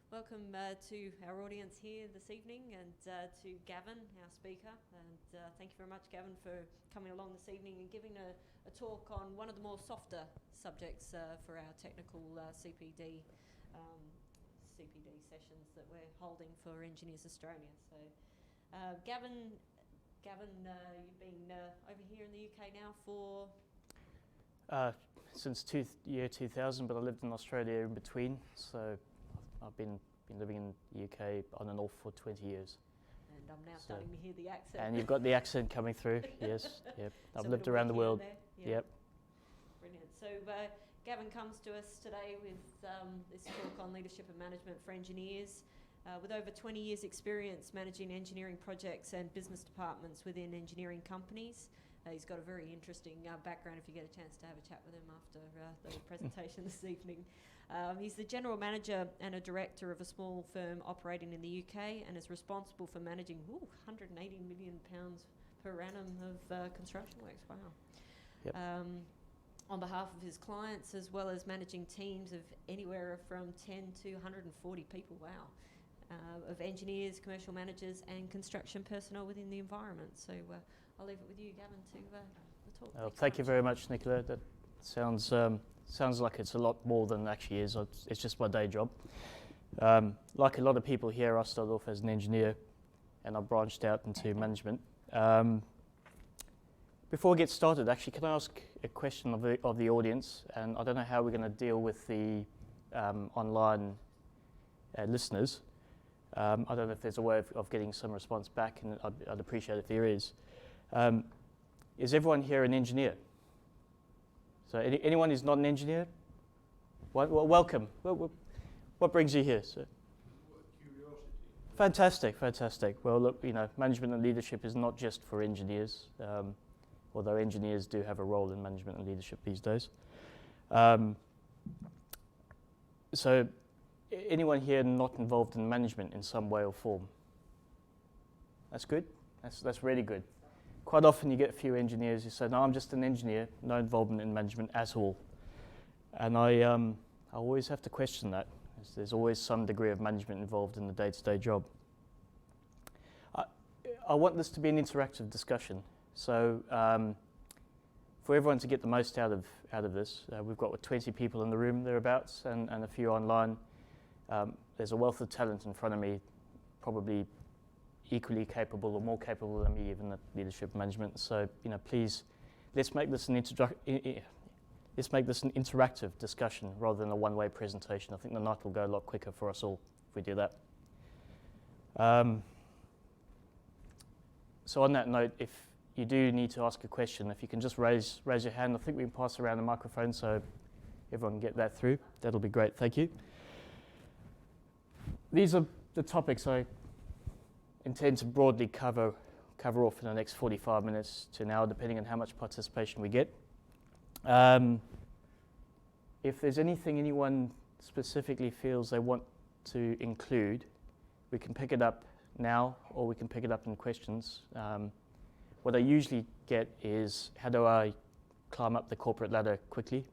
Welcome to our audience here this evening, and to Gavin, our speaker. And thank you very much, Gavin, for coming along this evening and giving a talk on one of the more softer subjects for our technical CPD sessions that we're holding for Engineers Australia. So, Gavin, you've been over here in the UK now for? Since year 2000, but I lived in Australia in between, so I've been living in the UK on and off for 20 years. And I'm now starting to hear the accent. And you've got the accent coming through, yes. Yep. I've lived around the world. Yep. Brilliant. So Gavin comes to us today with this talk on leadership and management for engineers. With over 20 years experience managing engineering projects and business departments within engineering companies. He's got a very interesting background if you get a chance to have a chat with him after the presentation this evening. He's the general manager and a director of a small firm operating in the UK and is responsible for managing £180 million per annum of construction works. Wow. Yep. On behalf of his clients, as well as managing teams of anywhere from 10 to 140 people. Wow. Of engineers, commercial managers and construction personnel within the environment. So I'll leave it with you, Gavin, to talk. Thank you very much, Nicola. That sounds like it's a lot more than it actually is. It's just my day job. Like a lot of people here, I started off as an engineer and I branched out into management. Before we get started, actually, can I ask a question of the audience? And I don't know how we're going to deal with the online listeners. I don't know if there's a way of getting some response back, and I'd appreciate it if there is. Is everyone here an engineer? So anyone who's not an engineer? Well, welcome. What brings you here, sir? Curiosity. Fantastic. Well, look, management and leadership is not just for engineers, although engineers do have a role in management and leadership these days. So anyone here not involved in management in some way or form? That's good. That's really good. Quite often you get a few engineers who say, no, I'm just an engineer, no involvement in management at all. And I always have to question that. There's always some degree of management involved in the day-to-day job. I want this to be an interactive discussion. So for everyone to get the most out of this, we've got 20 people in the room thereabouts and a few online. There's a wealth of talent in front of me, probably equally capable or more capable than me even at leadership management. So, please, let's make this an interactive discussion rather than a one-way presentation. I think the night will go a lot quicker for us all if we do that. So on that note, if you do need to ask a question, if you can just raise your hand. I think we can pass around the microphone so everyone can get that through. That'll be great. Thank you. These are the topics I intend to broadly cover off in the next 45 minutes to an hour, depending on how much participation we get. If there's anything anyone specifically feels they want to include, we can pick it up now or we can pick it up in questions. What I usually get is, how do I climb up the corporate ladder quickly?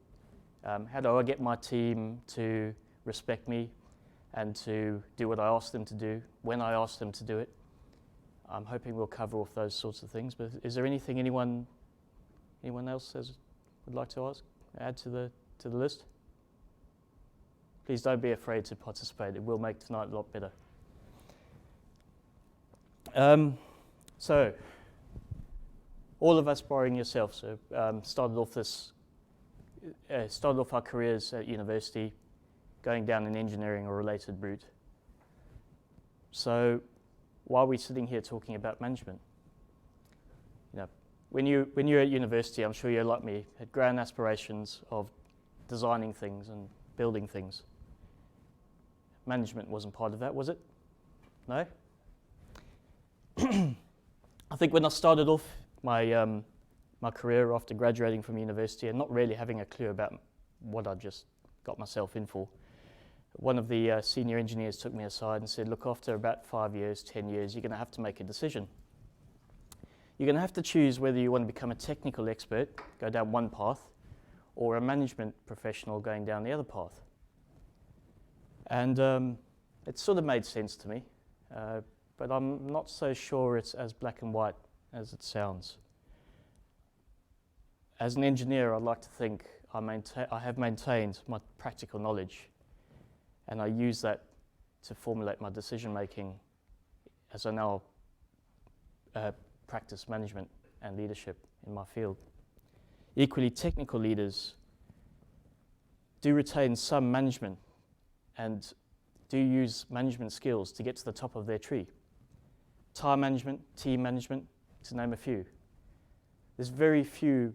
How do I get my team to respect me and to do what I ask them to do when I ask them to do it? I'm hoping we'll cover off those sorts of things. But is there anything anyone else would like to add to the list? Please don't be afraid to participate. It will make tonight a lot better. So, all of us, barring yourself, started off our careers at university, going down an engineering or related route. So, why are we sitting here talking about management? When you're at university, I'm sure you're like me, had grand aspirations of designing things and building things. Management wasn't part of that, was it? No? I think when I started off my career after graduating from university and not really having a clue about what I just got myself in for, one of the senior engineers took me aside and said, look, after about 5 years, 10 years, you're going to have to make a decision. You're going to have to choose whether you want to become a technical expert, go down one path, or a management professional going down the other path. And it sort of made sense to me, but I'm not so sure it's as black and white as it sounds. As an engineer, I'd like to think I have maintained my practical knowledge, and I use that to formulate my decision making as I now practice management and leadership in my field. Equally, technical leaders do retain some management and do use management skills to get to the top of their tree. Time management, team management, to name a few. There's very few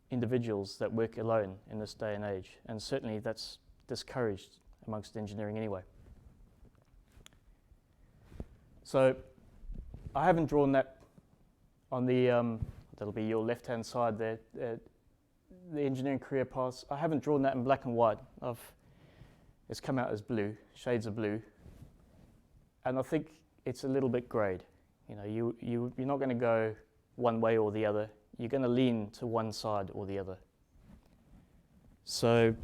individuals that work alone in this day and age, and certainly that's discouraged amongst engineering anyway. So I haven't drawn that on the, that'll be your left-hand side there, the engineering career paths. I haven't drawn that in black and white. It's come out as blue, shades of blue, and I think it's a little bit greyed. You know, you're not going to go one way or the other. You're going to lean to one side or the other. So,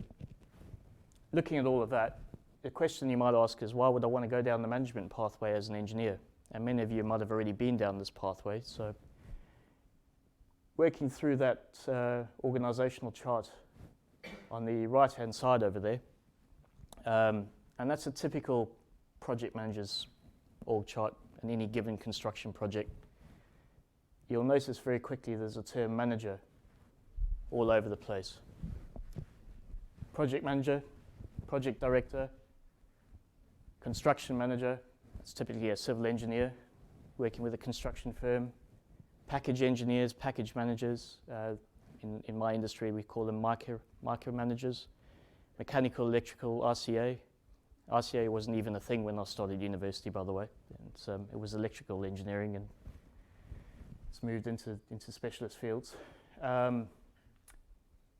looking at all of that, the question you might ask is, why would I want to go down the management pathway as an engineer? And many of you might have already been down this pathway. So, working through that organisational chart on the right-hand side over there, and that's a typical project manager's org chart in any given construction project. You'll notice very quickly there's a term manager all over the place. Project manager, project director, construction manager, that's typically a civil engineer working with a construction firm, package engineers, package managers, in my industry we call them micro managers, mechanical, electrical, RCA. RCA wasn't even a thing when I started university, by the way. It was electrical engineering, and it's moved into specialist fields.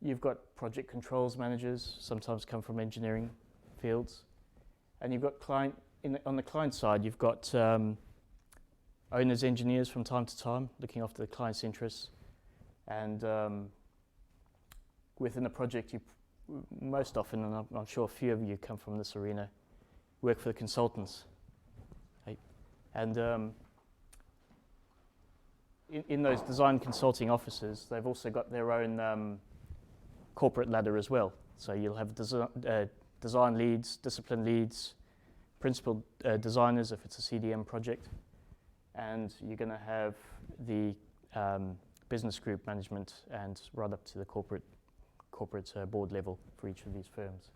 You've got project controls managers, sometimes come from engineering fields. And you've got on the client side, you've got owners engineers from time to time, looking after the client's interests. And within a project, you most often, and I'm sure a few of you come from this arena, work for the consultants. Okay? And in those design consulting offices, they've also got their own corporate ladder as well. So you'll have design leads, discipline leads, principal designers if it's a CDM project, and you're going to have the business group management and right up to the corporate board level for each of these firms.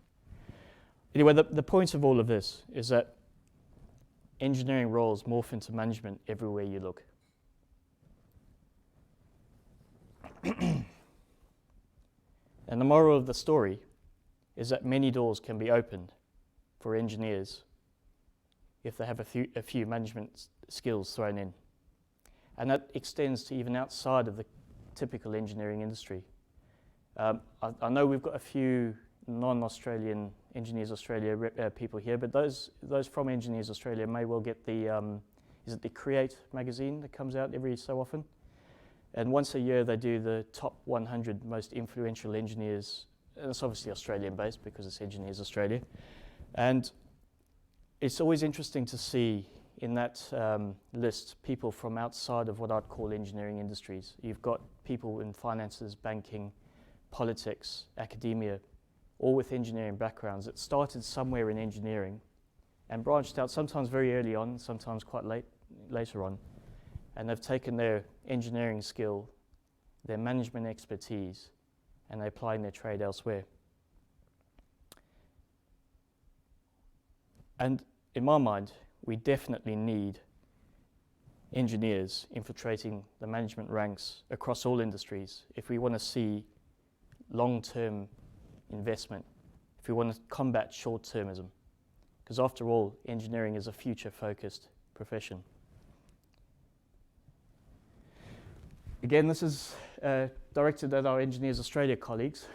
Anyway, the point of all of this is that engineering roles morph into management everywhere you look. And the moral of the story is that many doors can be opened for engineers if they have a few management skills thrown in. And that extends to even outside of the typical engineering industry. I know we've got a few non-Australian Engineers Australia people here, but those from Engineers Australia may well get the, is it the Create magazine that comes out every so often? And once a year they do the top 100 most influential engineers, and it's obviously Australian based because it's Engineers Australia. And it's always interesting to see in that list people from outside of what I'd call engineering industries. You've got people in finances, banking, politics, academia, all with engineering backgrounds that started somewhere in engineering and branched out sometimes very early on, sometimes quite later on. And they've taken their engineering skill, their management expertise, and they're applying their trade elsewhere. And in my mind, we definitely need engineers infiltrating the management ranks across all industries if we want to see long-term investment, if we want to combat short-termism. Because after all, engineering is a future-focused profession. Again, this is directed at our Engineers Australia colleagues,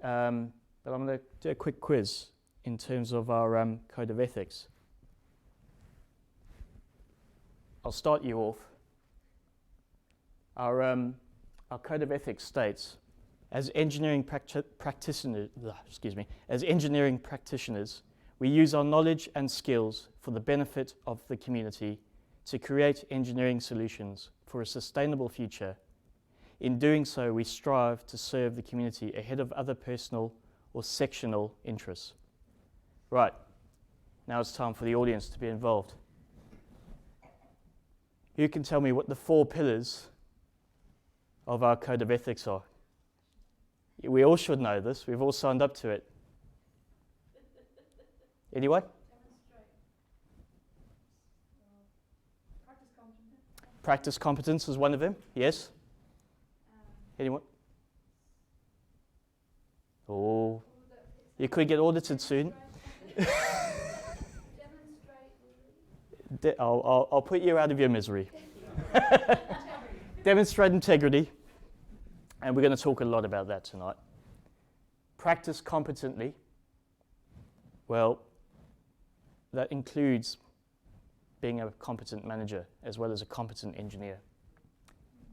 but I'm going to do a quick quiz in terms of our code of ethics. I'll start you off. Our code of ethics states, as engineering practitioners, We use our knowledge and skills for the benefit of the community to create engineering solutions for a sustainable future. In doing so, we strive to serve the community ahead of other personal or sectional interests. Right, now it's time for the audience to be involved. Who can tell me what the 4 pillars of our code of ethics are? We all should know this. We've all signed up to it. Anyone? Practice competence is one of them. Yes? Anyone? Oh, you could get audited soon. I'll put you out of your misery. Demonstrate integrity. And we're going to talk a lot about that tonight. Practice competently. Well, that includes being a competent manager as well as a competent engineer.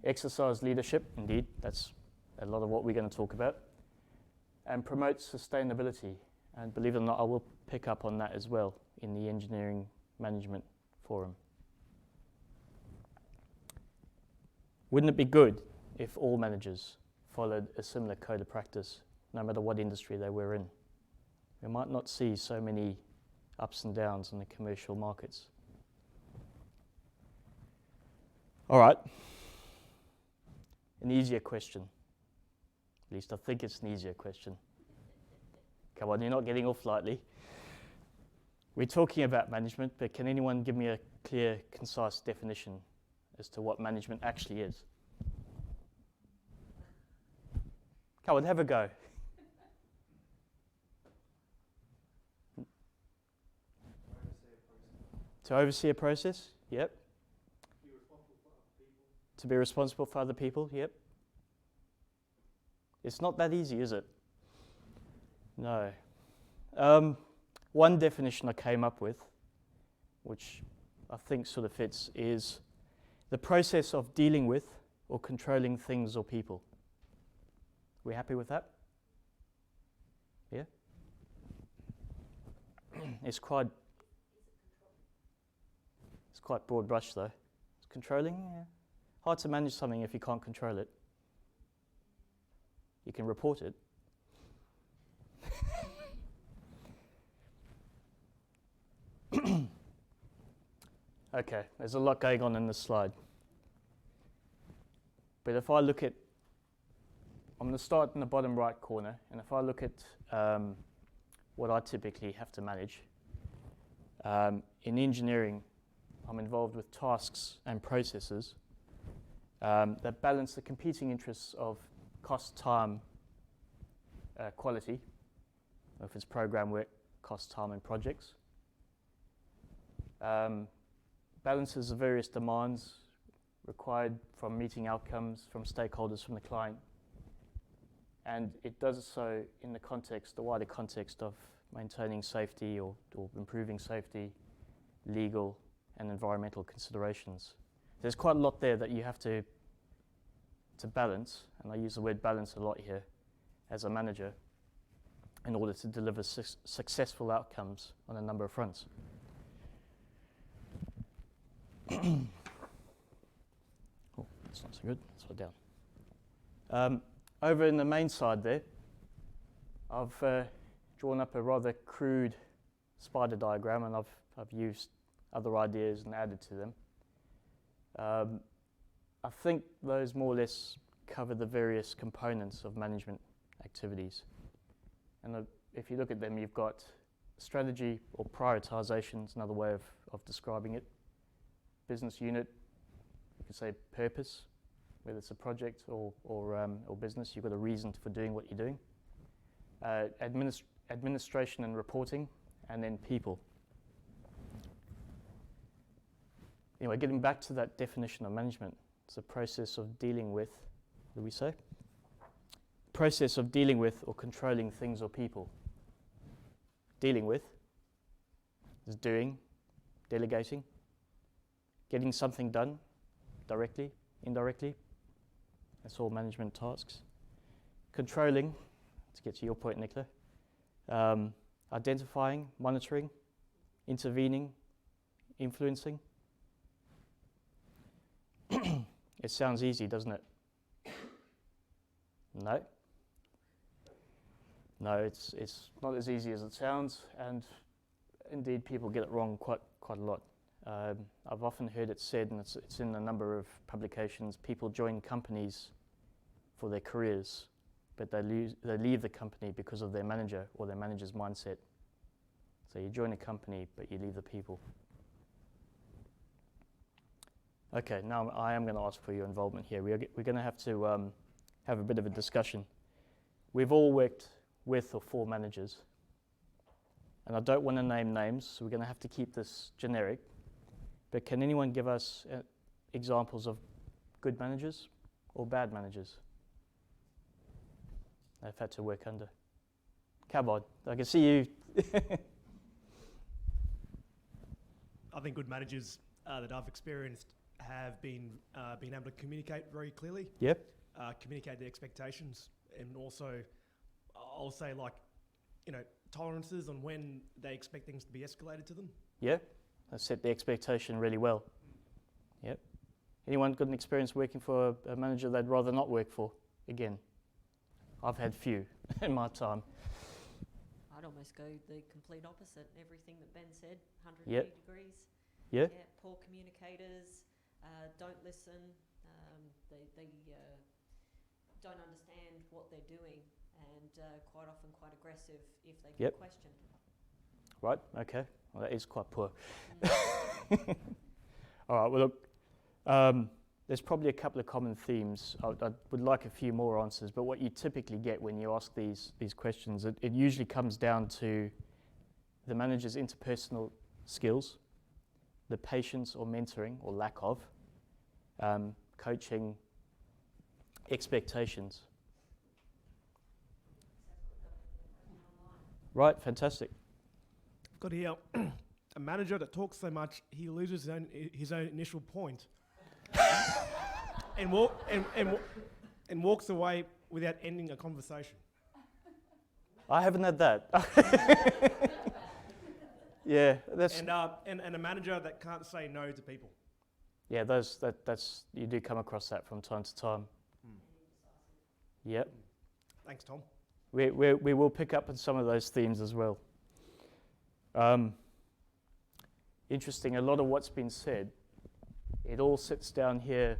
Exercise leadership, indeed, that's a lot of what we're going to talk about. And promote sustainability. And believe it or not, I will pick up on that as well in the engineering management forum. Wouldn't it be good if all managers followed a similar code of practice, no matter what industry they were in? We might not see so many ups and downs in the commercial markets. All right. An easier question. At least I think it's an easier question. Come on, you're not getting off lightly. We're talking about management, but can anyone give me a clear, concise definition as to what management actually is? Come on, have a go. To oversee a process? Yep. To be responsible for other people? Yep. It's not that easy, is it? No. One definition I came up with, which I think sort of fits, is the process of dealing with or controlling things or people. We happy with that? Yeah? It's quite broad brush though. It's controlling, yeah. Hard to manage something if you can't control it. You can report it. Okay, there's a lot going on in this slide. But if I look at, I'm going to start in the bottom right corner, and if I look at what I typically have to manage, in engineering, I'm involved with tasks and processes that balance the competing interests of cost, time, quality, if it's program work, cost, time, and projects. Balances the various demands required from meeting outcomes from stakeholders, from the client. And it does so in the wider context of maintaining safety or improving safety, legal and environmental considerations. There's quite a lot there that you have to balance, and I use the word balance a lot here as a manager, in order to deliver successful outcomes on a number of fronts. Oh, that's not so good. That's down. Over in the main side there, I've drawn up a rather crude spider diagram, and I've used other ideas and added to them. I think those more or less cover the various components of management activities. And if you look at them, you've got strategy or prioritization is another way of describing it. Business unit, you could say purpose, whether it's a project or business, you've got a reason for doing what you're doing. Administration and reporting, and then people. Anyway, getting back to that definition of management, it's a process of dealing with, what do we say? Process of dealing with or controlling things or people. Dealing with is doing, delegating, getting something done directly, indirectly. That's all management tasks. Controlling, to get to your point, Nicola, identifying, monitoring, intervening, influencing. It sounds easy, doesn't it? No. No, it's not as easy as it sounds, and indeed people get it wrong quite a lot. I've often heard it said, and it's in a number of publications, people join companies for their careers, but they leave the company because of their manager or their manager's mindset. So you join a company, but you leave the people. Okay, now I am going to ask for your involvement here. We're going to have to have a bit of a discussion. We've all worked with or for managers, and I don't want to name names, so we're going to have to keep this generic. But can anyone give us examples of good managers or bad managers they've had to work under? Cabot, I can see you. I think good managers that I've experienced have been able to communicate very clearly. Yep. Communicate their expectations, and also, I'll say, like, tolerances on when they expect things to be escalated to them. Yep. They set the expectation really well. Yep. Anyone got an experience working for a manager they'd rather not work for? Again, I've had few in my time. I'd almost go the complete opposite. Everything that Ben said, 180 Yep. degrees. Yeah. Poor communicators, don't listen. They don't understand what they're doing, and quite often quite aggressive if they get Yep. questioned. Right. Okay. Well, that is quite poor. All right. Well, look. There's probably a couple of common themes. I would like a few more answers, but what you typically get when you ask these questions, it usually comes down to the manager's interpersonal skills, the patience or mentoring or lack of, coaching, expectations. Right, fantastic. Got here a manager that talks so much he loses his own initial point, and walks away without ending a conversation. I haven't had that. Yeah, that's And a manager that can't say no to people. yeah. That's you do come across that from time to time. Yep. Thanks, Tom. We will pick up on some of those themes as well. Interesting, a lot of what's been said, it all sits down here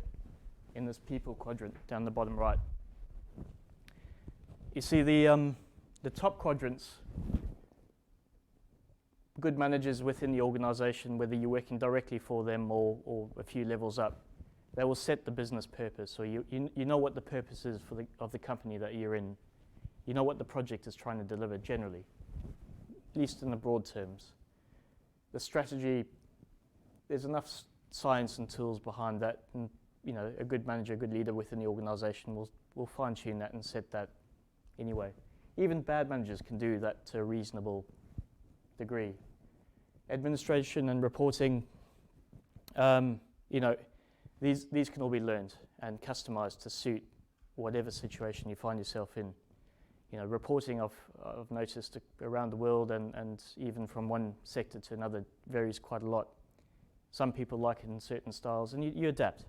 in this people quadrant, down the bottom right. You see the top quadrants, good managers within the organisation, whether you're working directly for them or a few levels up, they will set the business purpose. So you know what the purpose is of the company that you're in. You know what the project is trying to deliver generally, at least in the broad terms. The strategy, there's enough science and tools behind that, and a good manager, a good leader within the organisation will fine-tune that and set that anyway. Even bad managers can do that to a reasonable degree. Administration and reporting, these can all be learned and customised to suit whatever situation you find yourself in. Reporting I've noticed around the world and even from one sector to another varies quite a lot. Some people like it in certain styles, and you adapt.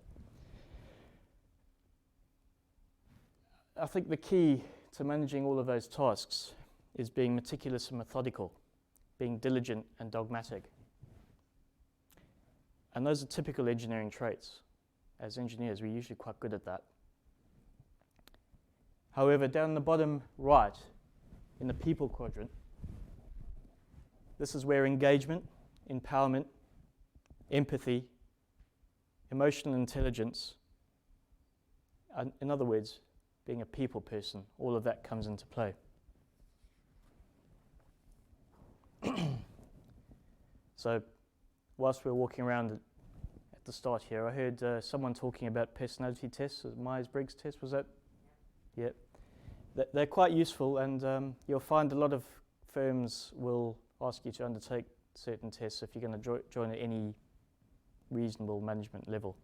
I think the key to managing all of those tasks is being meticulous and methodical, being diligent and dogmatic. And those are typical engineering traits. As engineers, we're usually quite good at that. However, down the bottom right, in the people quadrant, this is where engagement, empowerment, empathy, emotional intelligence, and in other words, being a people person, all of that comes into play. So, whilst we're walking around at the start here, I heard someone talking about personality tests, Myers-Briggs test, was that? Yeah. They're quite useful, and you'll find a lot of firms will ask you to undertake certain tests if you're going to join at any reasonable management level.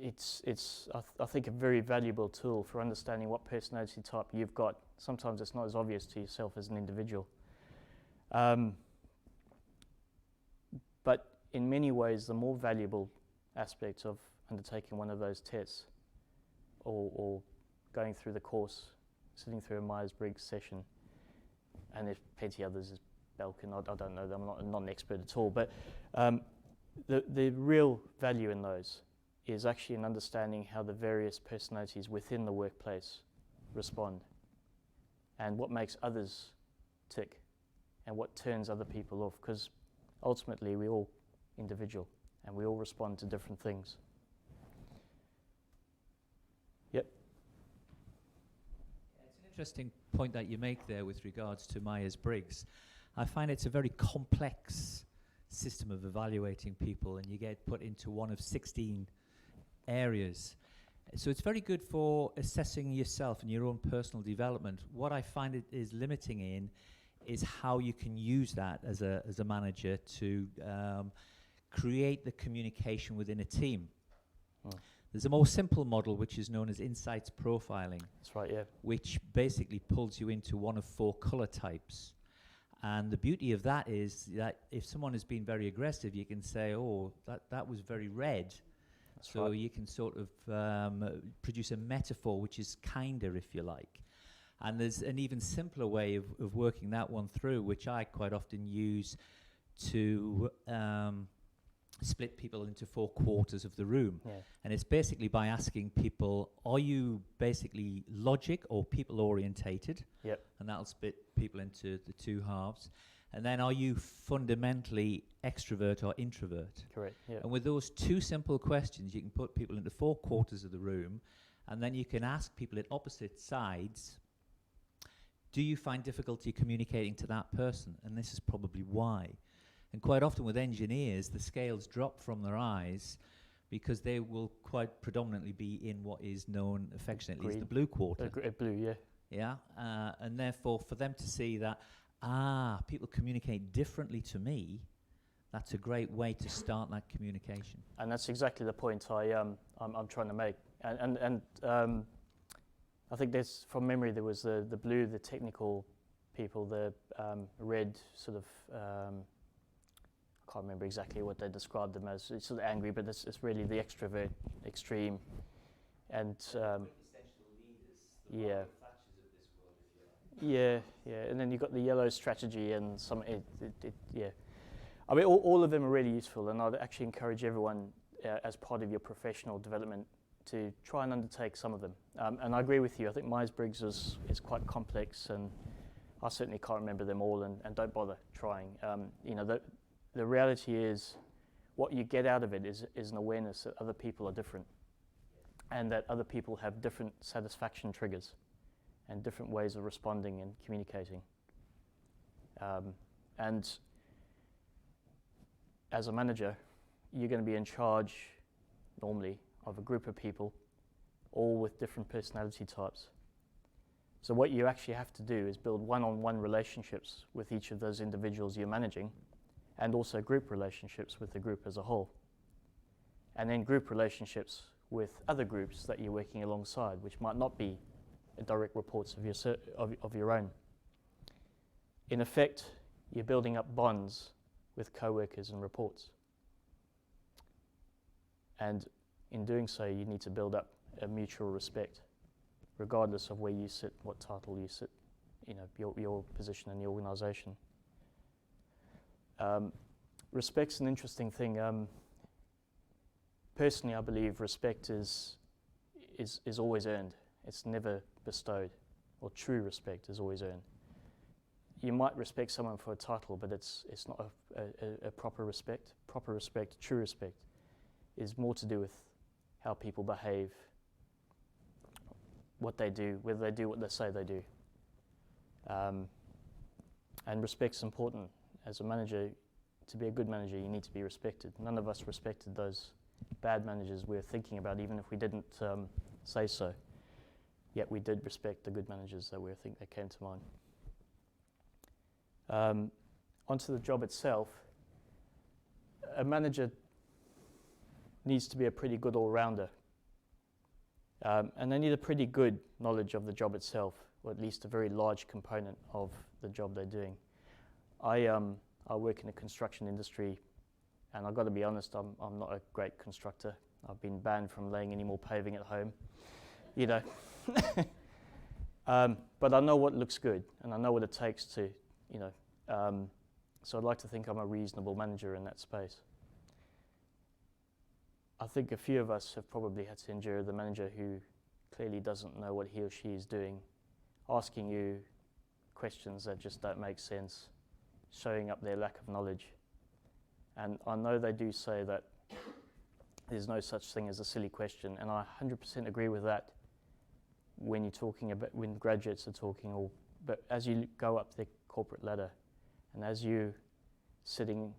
I think, a very valuable tool for understanding what personality type you've got. Sometimes it's not as obvious to yourself as an individual. But in many ways, the more valuable aspect of undertaking one of those tests or going through the course, sitting through a Myers-Briggs session, and there's plenty others, Belkin, I don't know, I'm not an expert at all, but the real value in those is actually in understanding how the various personalities within the workplace respond and what makes others tick and what turns other people off, because ultimately we're all individual and we all respond to different things. Yep. It's an interesting point that you make there with regards to Myers-Briggs. I find it's a very complex system of evaluating people, and you get put into one of 16 areas. So it's very good for assessing yourself and your own personal development. What I find it is limiting in is how you can use that as a manager to create the communication within a team. There's a more simple model which is known as insights profiling. That's right, yeah. Which basically pulls you into one of 4 color types. And the beauty of that is that if someone has been very aggressive, you can say, oh, that was very red. That's so right. you can sort of produce a metaphor which is kinder, if you like. And there's an even simpler way of working that one through, which I quite often use to split people into 4 quarters of the room. Yeah. And it's basically by asking people, are you basically logic or people orientated? Yep. And that'll split people into the 2 halves. And then are you fundamentally extrovert or introvert? Correct, yeah. And with those 2 simple questions, you can put people into 4 quarters of the room, and then you can ask people at opposite sides, do you find difficulty communicating to that person? And this is probably why. And quite often with engineers, the scales drop from their eyes because they will quite predominantly be in what is known affectionately as the blue quarter. Blue, yeah. Yeah, and therefore for them to see that, people communicate differently to me, that's a great way to start that communication. And that's exactly the point I'm trying to make. And I think there's, from memory, there was the blue, the technical people, the red sort of, I can't remember exactly what they described them as. It's sort of angry, but it's really the extrovert extreme. And yeah. Yeah, and then you've got the yellow strategy and some, yeah. I mean, all of them are really useful, and I'd actually encourage everyone as part of your professional development to try and undertake some of them. And I agree with you, I think Myers-Briggs is quite complex, and I certainly can't remember them all, and don't bother trying. You know, the reality is, what you get out of it is an awareness that other people are different, and that other people have different satisfaction triggers and different ways of responding and communicating. And as a manager, you're going to be in charge, normally, of a group of people, all with different personality types. So what you actually have to do is build one-on-one relationships with each of those individuals you're managing, and also group relationships with the group as a whole. And then group relationships with other groups that you're working alongside, which might not be direct reports of your own. In effect, you're building up bonds with co-workers and reports. And in doing so, you need to build up a mutual respect, regardless of where you sit, what title you sit, you know, your position in the organisation. Respect's an interesting thing. Personally, I believe respect is always earned. It's never bestowed, or true respect is always earned. You might respect someone for a title, but it's not a proper respect. Proper respect, true respect, is more to do with how people behave, what they do, whether they do what they say they do. And respect's important. As a manager, to be a good manager, you need to be respected. None of us respected those bad managers we were thinking about, even if we didn't say so. Yet we did respect the good managers that we think that came to mind. Onto the job itself, a manager needs to be a pretty good all-rounder And they need a pretty good knowledge of the job itself, or at least a very large component of the job they're doing. I work in the construction industry, and I've got to be honest, I'm not a great constructor. I've been banned from laying any more paving at home, you know. But I know what looks good, and I know what it takes to, you know. So I'd like to think I'm a reasonable manager in that space. I think a few of us have probably had to endure the manager who clearly doesn't know what he or she is doing, asking you questions that just don't make sense, showing up their lack of knowledge. And I know they do say that there's no such thing as a silly question, and I 100% agree with that when you're talking about, when graduates are talking, but as you go up the corporate ladder, and as you're sitting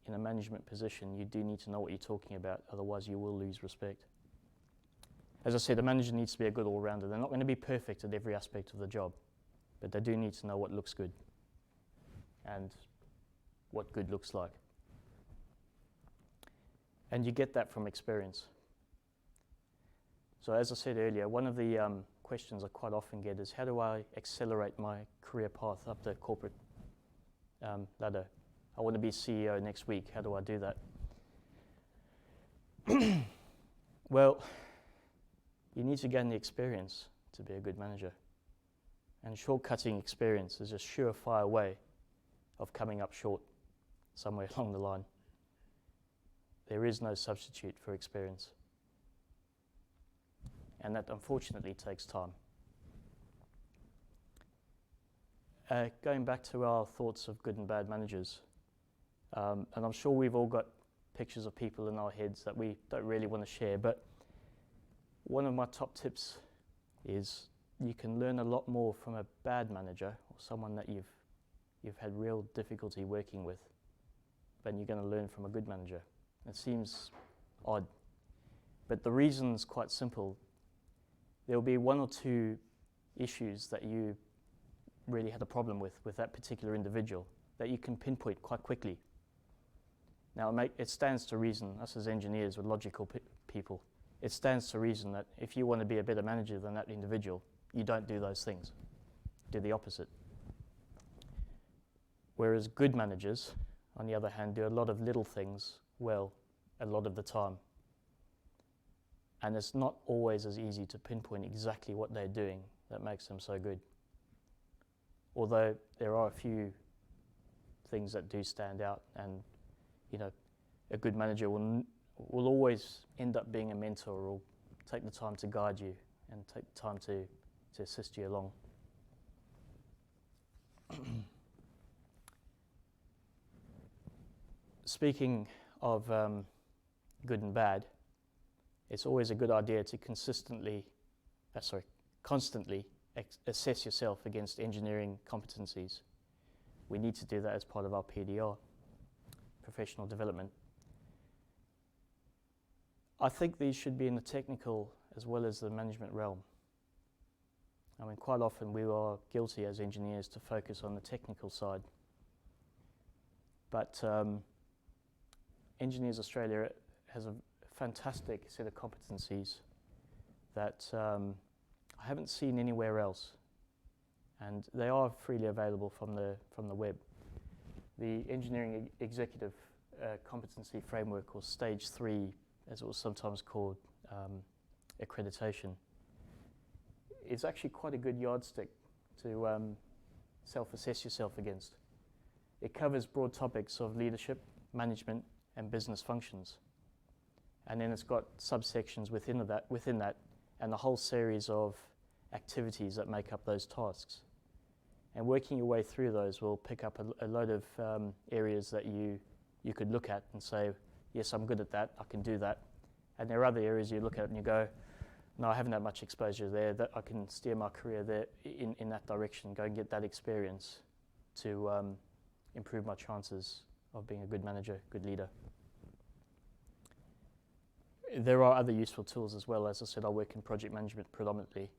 in a management position, you do need to know what you're talking about, otherwise you will lose respect. As I said, a manager needs to be a good all-rounder. They're not going to be perfect at every aspect of the job, but they do need to know what looks good and what good looks like. And you get that from experience. So as I said earlier, one of the questions I quite often get is, how do I accelerate my career path up the corporate ladder? I want to be CEO next week. How do I do that? Well, you need to gain the experience to be a good manager. And shortcutting experience is a surefire way of coming up short somewhere along the line. There is no substitute for experience. And that unfortunately takes time. Going back to our thoughts of good and bad managers, and I'm sure we've all got pictures of people in our heads that we don't really want to share, but one of my top tips is you can learn a lot more from a bad manager or someone that you've had real difficulty working with than you're going to learn from a good manager. It seems odd, but the reason's quite simple. There'll be one or two issues that you really had a problem with that particular individual that you can pinpoint quite quickly. Now, it stands to reason, us as engineers, we're logical people, it stands to reason that if you want to be a better manager than that individual, you don't do those things. Do the opposite. Whereas good managers, on the other hand, do a lot of little things well a lot of the time. And it's not always as easy to pinpoint exactly what they're doing that makes them so good. Although there are a few things that do stand out, and you know, a good manager will always end up being a mentor, or take the time to guide you and take the time to assist you along. Speaking of good and bad, it's always a good idea to constantly assess yourself against engineering competencies. We need to do that as part of our PDR, professional development. I think these should be in the technical as well as the management realm. I mean, quite often we are guilty as engineers to focus on the technical side. But Engineers Australia has a fantastic set of competencies that I haven't seen anywhere else, and they are freely available from the web. The Engineering Executive Competency Framework, or Stage 3, as it was sometimes called, accreditation, is actually quite a good yardstick to self-assess yourself against. It covers broad topics of leadership, management, and business functions. And then it's got subsections within that, and a whole series of activities that make up those tasks. And working your way through those will pick up a load of areas that you could look at and say, yes, I'm good at that, I can do that. And there are other areas you look at and you go, no, I haven't had much exposure there, that I can steer my career there in that direction, go and get that experience to improve my chances of being a good manager, good leader. There are other useful tools as well. As I said, I work in project management predominantly,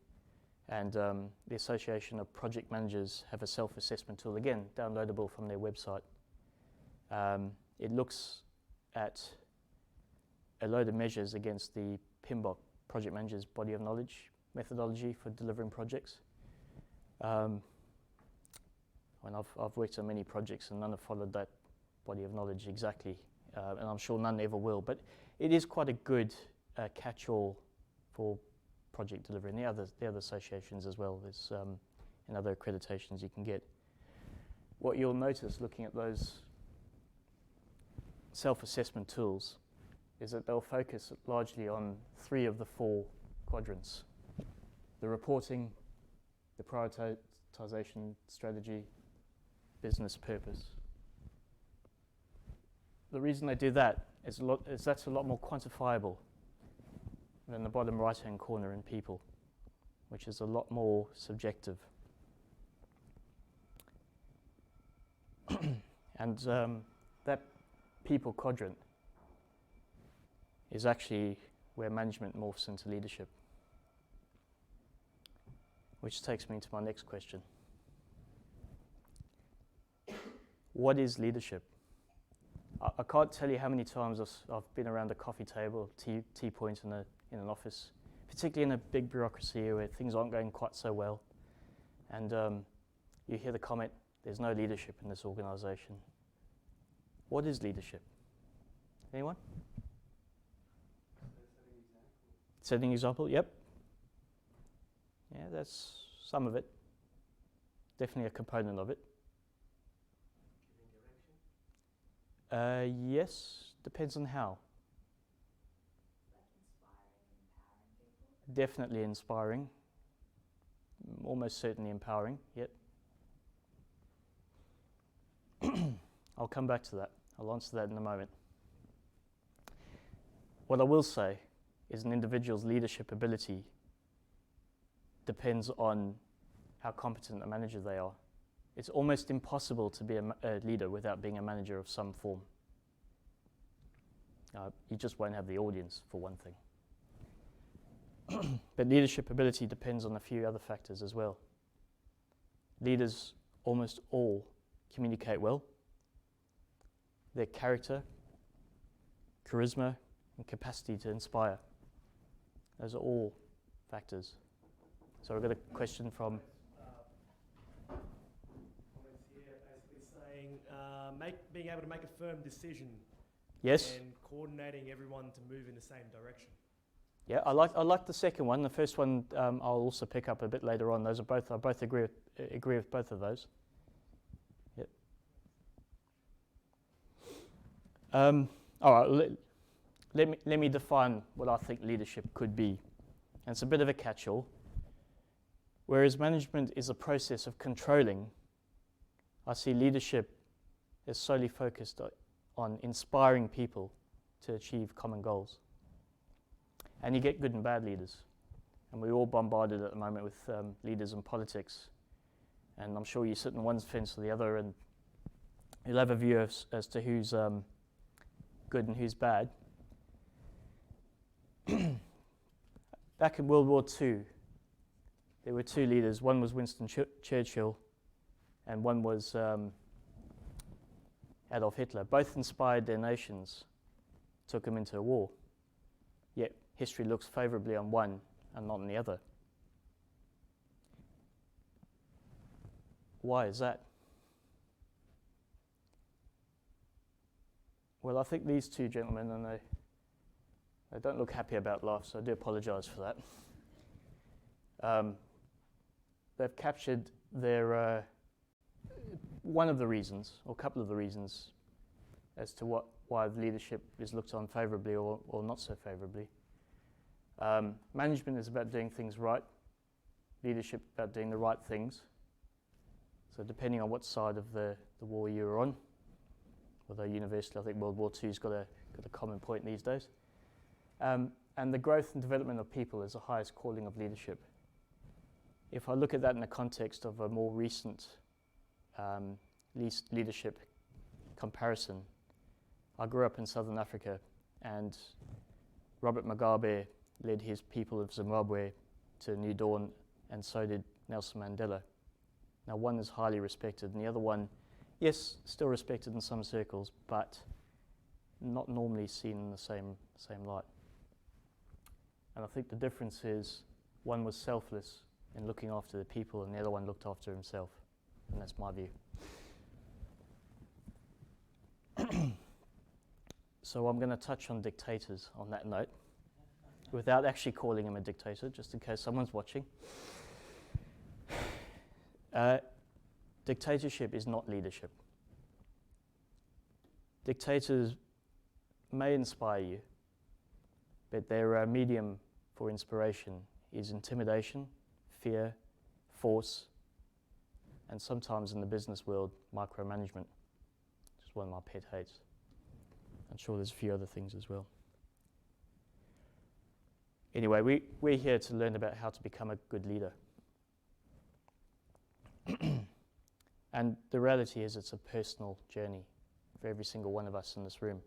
and the Association of Project Managers have a self-assessment tool, again, downloadable from their website. It looks at a load of measures against the PMBOK project manager's body of knowledge methodology for delivering projects. When I've worked on many projects and none have followed that body of knowledge exactly, and I'm sure none ever will, but it is quite a good catch-all for project delivery, and the other associations as well. There's and other accreditations you can get. What you'll notice looking at those self-assessment tools is that they'll focus largely on 3 of the 4 quadrants: the reporting, the prioritization strategy, business purpose. The reason they do that is that's a lot more quantifiable than the bottom right-hand corner in people, which is a lot more subjective. And that people quadrant is actually where management morphs into leadership, which takes me to my next question. What is leadership? I can't tell you how many times I've been around a coffee table, tea point in an office, particularly in a big bureaucracy where things aren't going quite so well, and you hear the comment, "There's no leadership in this organisation." What is leadership? Anyone? Setting example, yep. Yeah, that's some of it. Definitely a component of it. Giving direction? Yes, depends on how. Like inspiring, empowering people? Definitely inspiring. Almost certainly empowering, yep. I'll come back to that. I'll answer that in a moment. What I will say is an individual's leadership ability depends on how competent a manager they are. It's almost impossible to be a leader without being a manager of some form. You just won't have the audience, for one thing. But leadership ability depends on a few other factors as well. Leaders almost all communicate well. Their character, charisma, and capacity to inspire. Those are all factors. So I've got a question from... Comments here basically saying being able to make a firm decision. Yes? And coordinating everyone to move in the same direction. Yeah, I like the second one. The first one I'll also pick up a bit later on. Those are both, I both agree with both of those. Yep. All right, let me define what I think leadership could be. And it's a bit of a catch-all. Whereas management is a process of controlling, I see leadership as solely focused on inspiring people to achieve common goals. And you get good and bad leaders. And we're all bombarded at the moment with leaders in politics. And I'm sure you sit on one fence or the other and you'll have a view as to who's good and who's bad. Back in World War II, there were 2 leaders. One was Winston Churchill and one was Adolf Hitler. Both inspired their nations, took them into a war. Yet history looks favourably on one and not on the other. Why is that? Well, I think these 2 gentlemen, and they don't look happy about life, so I do apologise for that. They've captured their one of the reasons, or a couple of the reasons, as to why leadership is looked on favourably or not so favourably. Management is about doing things right. Leadership about doing the right things. So depending on what side of the war you're on, although universally I think World War II's got a common point these days. And the growth and development of people is the highest calling of leadership. If I look at that in the context of a more recent leadership comparison, I grew up in Southern Africa and Robert Mugabe led his people of Zimbabwe to New Dawn, and so did Nelson Mandela. Now one is highly respected and the other one, yes, still respected in some circles, but not normally seen in the same light. And I think the difference is one was selfless in looking after the people and the other one looked after himself. And that's my view. So I'm going to touch on dictators on that note, without actually calling him a dictator, just in case someone's watching. Dictatorship is not leadership. Dictators may inspire you, but their medium for inspiration is intimidation, fear, force, and sometimes in the business world, micromanagement, which is one of my pet hates. I'm sure there's a few other things as well. Anyway, we're here to learn about how to become a good leader. And the reality is it's a personal journey for every single one of us in this room.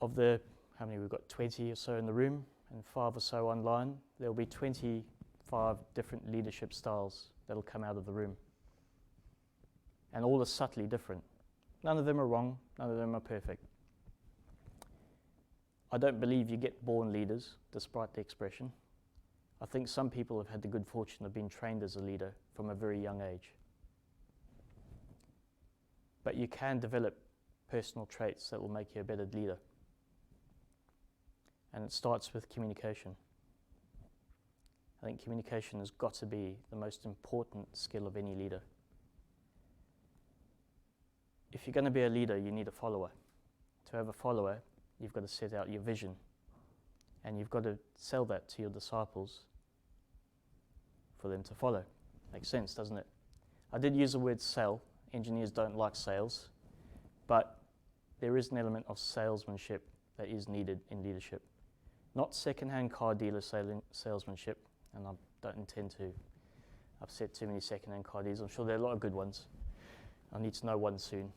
Of the, how many we've got, 20 or so in the room and 5 or so online, there'll be 25 different leadership styles that'll come out of the room. And all are subtly different. None of them are wrong, none of them are perfect. I don't believe you get born leaders, despite the expression. I think some people have had the good fortune of being trained as a leader from a very young age. But you can develop personal traits that will make you a better leader. And it starts with communication. I think communication has got to be the most important skill of any leader. If you're going to be a leader, you need a follower. To have a follower, you've got to set out your vision. And you've got to sell that to your disciples for them to follow. Makes sense, doesn't it? I did use the word sell. Engineers don't like sales. But there is an element of salesmanship that is needed in leadership. Not second-hand car dealer salesmanship, and I don't intend to upset too many second-hand car dealers. I'm sure there are a lot of good ones. I need to know one soon.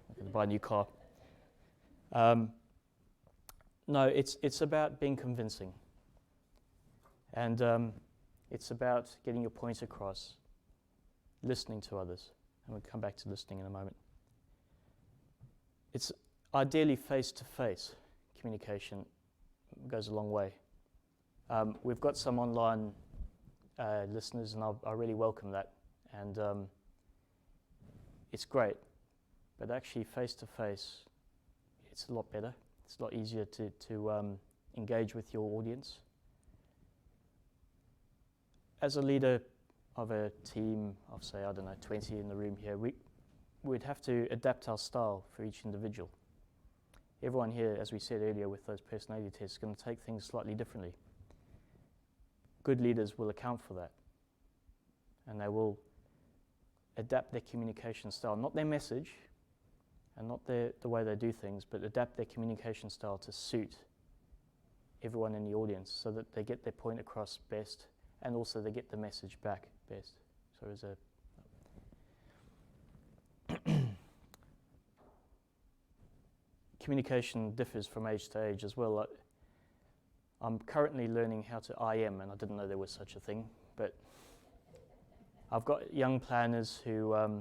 I'm going to buy a new car. No, it's about being convincing. And it's about getting your point across, listening to others. And we'll come back to listening in a moment. It's ideally face-to-face communication goes a long way. We've got some online listeners, and I really welcome that. And it's great. But actually, face-to-face, it's a lot better. It's a lot easier to engage with your audience. As a leader of a team of, say, 20 in the room here, we'd have to adapt our style for each individual. Everyone here, as we said earlier with those personality tests, is going to take things slightly differently. Good leaders will account for that. And they will adapt their communication style, not their message, and not the way they do things, but adapt their communication style to suit everyone in the audience so that they get their point across best and also they get the message back best. So as a communication differs from age to age as well. I'm currently learning how to IM, and I didn't know there was such a thing, but I've got young planners who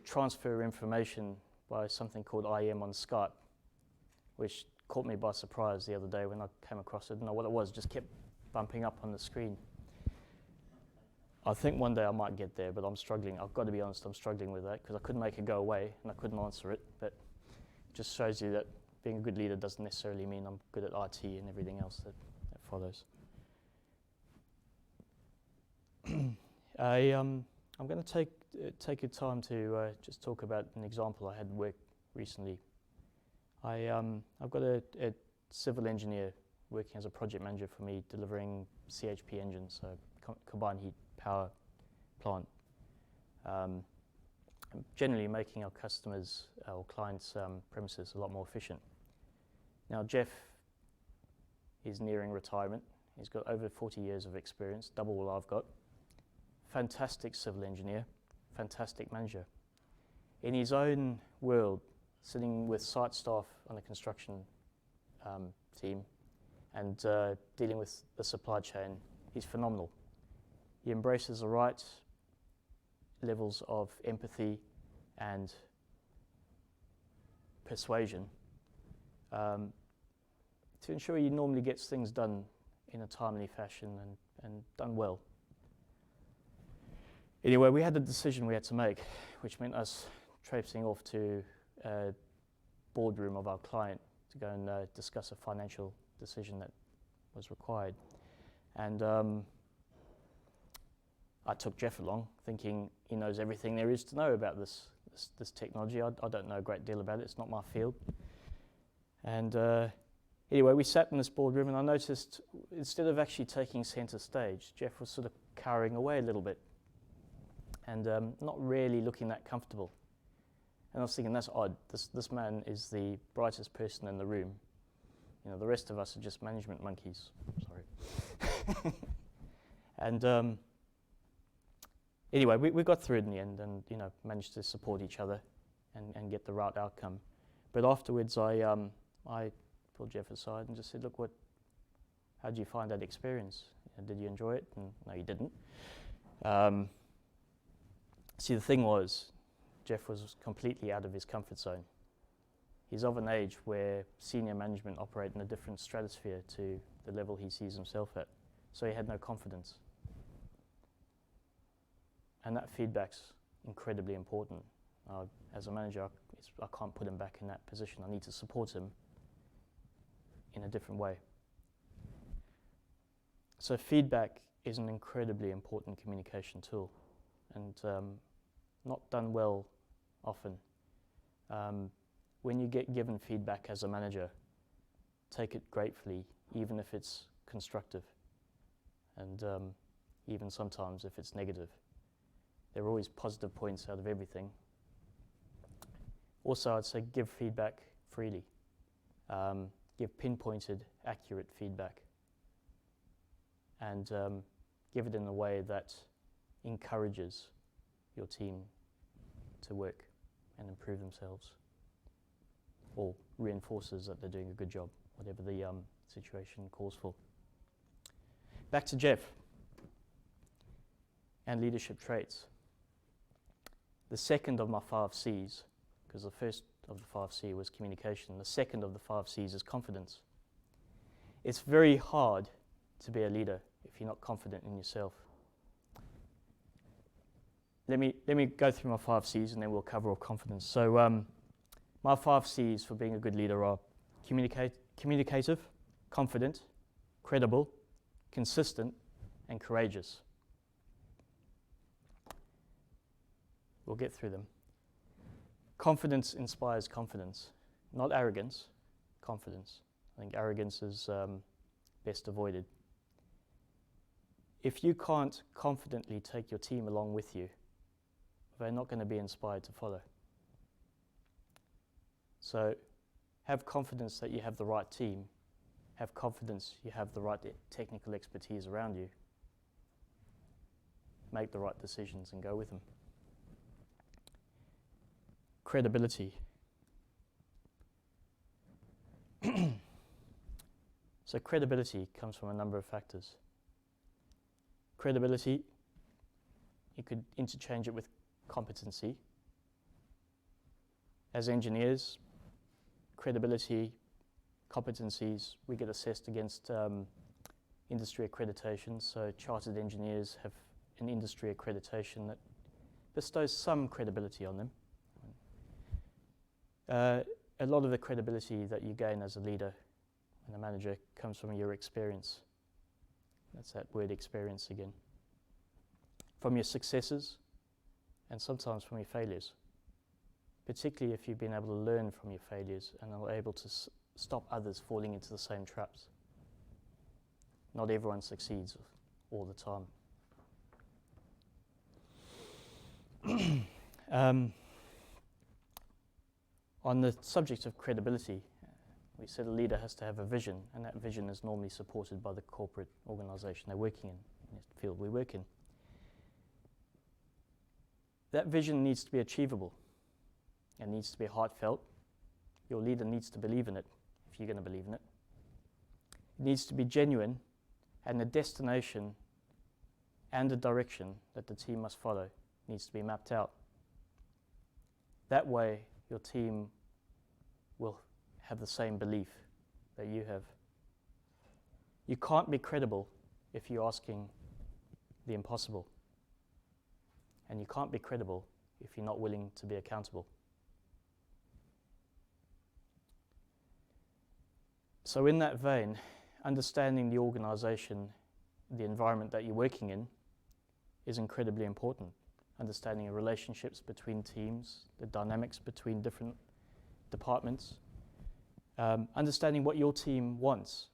transfer information by something called IM on Skype, which caught me by surprise the other day when I came across it. I didn't know what it was, just kept bumping up on the screen. I think one day I might get there, but I'm struggling. I've got to be honest, I'm struggling with that because I couldn't make it go away and I couldn't answer it, but it just shows you that being a good leader doesn't necessarily mean I'm good at IT and everything else that follows. I'm going to take your time to just talk about an example I had work recently. I've got a civil engineer working as a project manager for me, delivering CHP engines, so combined heat power plant. Generally making our customers, our clients' premises a lot more efficient. Now Jeff is nearing retirement. He's got over 40 years of experience, double what I've got. Fantastic civil engineer, fantastic manager. In his own world, sitting with site staff on a construction team and dealing with the supply chain, he's phenomenal. He embraces the right levels of empathy and persuasion to ensure he normally gets things done in a timely fashion and done well. Anyway, we had a decision we had to make, which meant us traipsing off to a boardroom of our client to go and discuss a financial decision that was required. And I took Jeff along, thinking he knows everything there is to know about this technology. I don't know a great deal about it. It's not my field. And anyway, we sat in this boardroom, and I noticed instead of actually taking centre stage, Jeff was sort of cowering away a little bit and not really looking that comfortable. And I was thinking, that's odd. This man is the brightest person in the room. You know, the rest of us are just management monkeys. Sorry. And anyway, we got through it in the end, and managed to support each other and get the right outcome. But afterwards, I pulled Jeff aside and just said, "Look, how did you find that experience? Did you enjoy it?" And no, he didn't. See, the thing was, Jeff was completely out of his comfort zone. He's of an age where senior management operate in a different stratosphere to the level he sees himself at. So he had no confidence. And that feedback's incredibly important. As a manager, I can't put him back in that position. I need to support him in a different way. So feedback is an incredibly important communication tool, and not done well often. When you get given feedback as a manager, take it gratefully, even if it's constructive, and even sometimes if it's negative. There are always positive points out of everything. Also, I'd say give feedback freely. Give pinpointed, accurate feedback. And give it in a way that encourages your team to work and improve themselves, or reinforces that they're doing a good job, whatever the situation calls for. Back to Jeff and leadership traits. The second of my 5 C's, because the first of the 5 C was communication, the second of the 5 C's is confidence. It's very hard to be a leader if you're not confident in yourself. Let me go through my 5 C's and then we'll cover off confidence. So my 5 C's for being a good leader are communicative, confident, credible, consistent, and courageous. We'll get through them. Confidence inspires confidence, not arrogance, confidence. I think arrogance is best avoided. If you can't confidently take your team along with you, they're not going to be inspired to follow. So have confidence that you have the right team, have confidence you have the right technical expertise around you, make the right decisions and go with them. Credibility. So credibility comes from a number of factors. Credibility, you could interchange it with competency. As engineers, credibility, competencies, we get assessed against industry accreditation. So chartered engineers have an industry accreditation that bestows some credibility on them. A lot of the credibility that you gain as a leader and a manager comes from your experience. That's that word experience again. From your successes and sometimes from your failures. Particularly if you've been able to learn from your failures and are able to stop others falling into the same traps. Not everyone succeeds all the time. On the subject of credibility, we said a leader has to have a vision, and that vision is normally supported by the corporate organisation they're working in the field we work in. That vision needs to be achievable. It needs to be heartfelt. Your leader needs to believe in it, if you're going to believe in it. It needs to be genuine, and the destination and the direction that the team must follow needs to be mapped out. That way, your team will have the same belief that you have. You can't be credible if you're asking the impossible. And you can't be credible if you're not willing to be accountable. So in that vein, understanding the organization, the environment that you're working in, is incredibly important. Understanding the relationships between teams, the dynamics between different departments, understanding what your team wants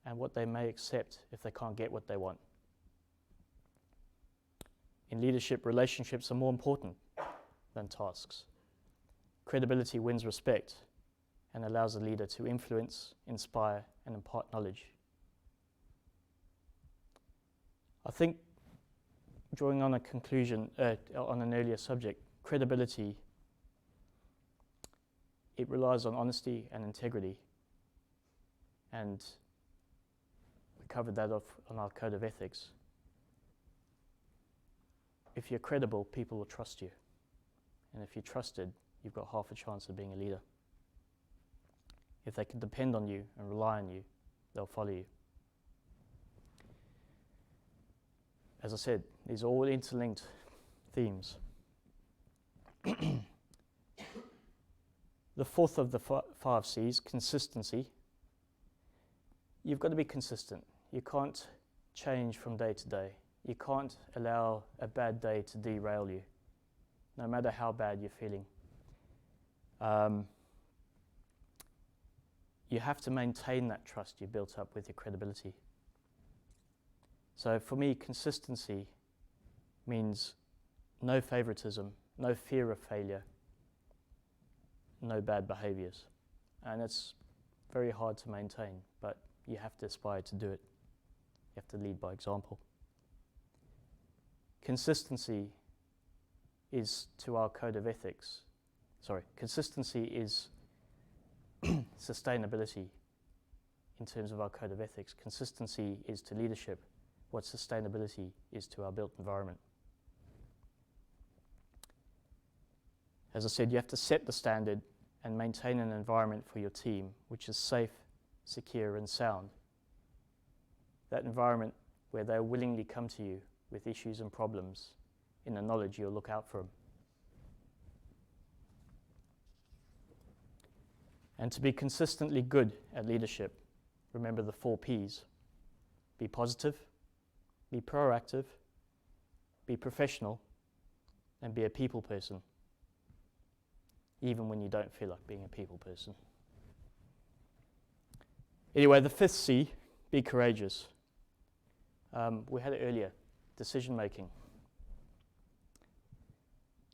and what they may accept if they can't get what they want. In leadership, relationships are more important than tasks. Credibility wins respect and allows a leader to influence, inspire, and impart knowledge. I think, drawing on a conclusion, on an earlier subject, credibility, it relies on honesty and integrity. And we covered that off on our code of ethics. If you're credible, people will trust you. And if you're trusted, you've got half a chance of being a leader. If they can depend on you and rely on you, they'll follow you. As I said, these are all interlinked themes. The fourth of the five C's, consistency. You've got to be consistent. You can't change from day to day. You can't allow a bad day to derail you, no matter how bad you're feeling. You have to maintain that trust you built up with your credibility. So for me, consistency means no favoritism, no fear of failure, no bad behaviors. And it's very hard to maintain, but you have to aspire to do it. You have to lead by example. Consistency is to our code of ethics. Consistency is sustainability in terms of our code of ethics. Consistency is to leadership what sustainability is to our built environment. As I said, you have to set the standard and maintain an environment for your team which is safe, secure, and sound. That environment where they'll willingly come to you with issues and problems in the knowledge you'll look out for them. And to be consistently good at leadership, remember the 4 Ps. Be positive, be proactive, be professional, and be a people person, even when you don't feel like being a people person. Anyway, the 5th C, be courageous. We had it earlier, decision making.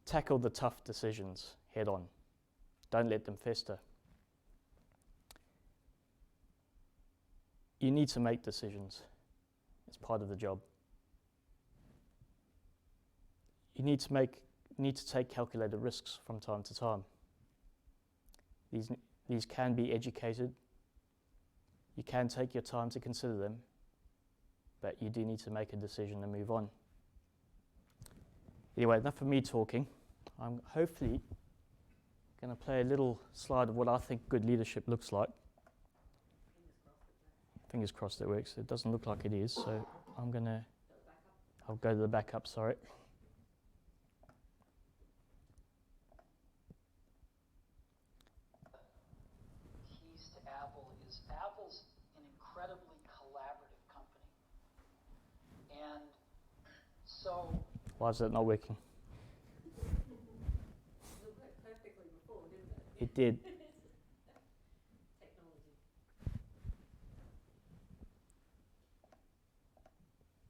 Tackle the tough decisions head on. Don't let them fester. You need to make decisions. It's part of the job. You need to take calculated risks from time to time. These can be educated. You can take your time to consider them, but you do need to make a decision and move on. Anyway, enough of me talking. I'm hopefully going to play a little slide of what I think good leadership looks like. Fingers crossed it works. It doesn't look like it is, so I'll go to the backup, sorry. Keys to Apple is Apple's an incredibly collaborative company. And so... Why is that not working? It worked perfectly before, didn't it? It did. Technology.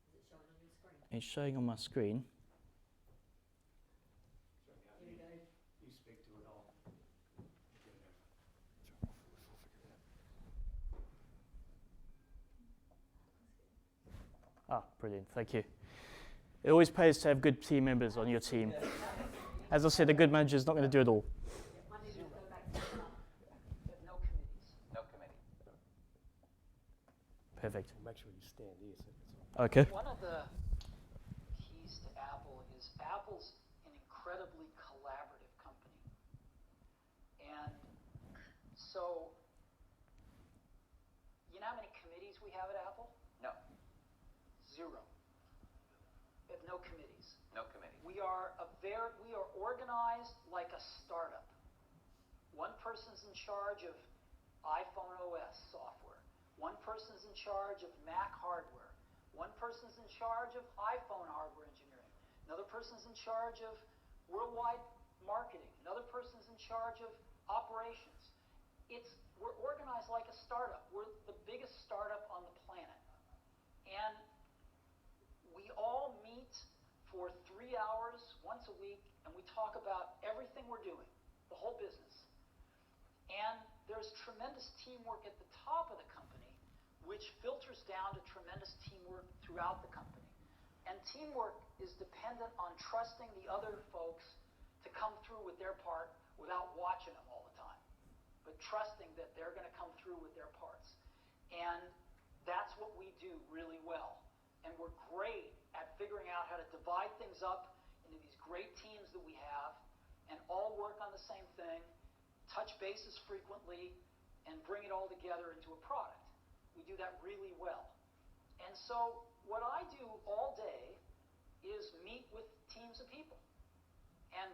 Is it showing on your screen? It's showing on my screen. Here we go. You speak to it all. Ah, brilliant, thank you. It always pays to have good team members on your team. As I said, a good manager is not going to do it all. One is to go back to the top. No committees. No committee. Perfect. Make sure you stand here. So it's all. Okay. One of the keys to Apple is Apple's an incredibly collaborative company. And So, you know how many committees we have at Apple? No, 0. We have no committees. no committee. We are organized like a startup. One person's in charge of iPhone OS software. One person's in charge of Mac hardware. One person's in charge of iPhone hardware engineering. Another person's in charge of worldwide marketing. Another person's in charge of operations. We're organized like a startup. We're the biggest startup on the planet. And we all meet for 3 hours once a week, and we talk about everything we're doing, the whole business. And there's tremendous teamwork at the top of the company, which filters down to tremendous teamwork throughout the company. And teamwork is dependent on trusting the other folks to come through with their part without watching them all the time, but trusting that they're going to come through with their parts. And that's what we do really well. And we're great at figuring out how to divide things up into these great teams that we have and all work on the same thing, touch bases frequently, and bring it all together into a product. We do that really well. And so what I do all day is meet with teams of people and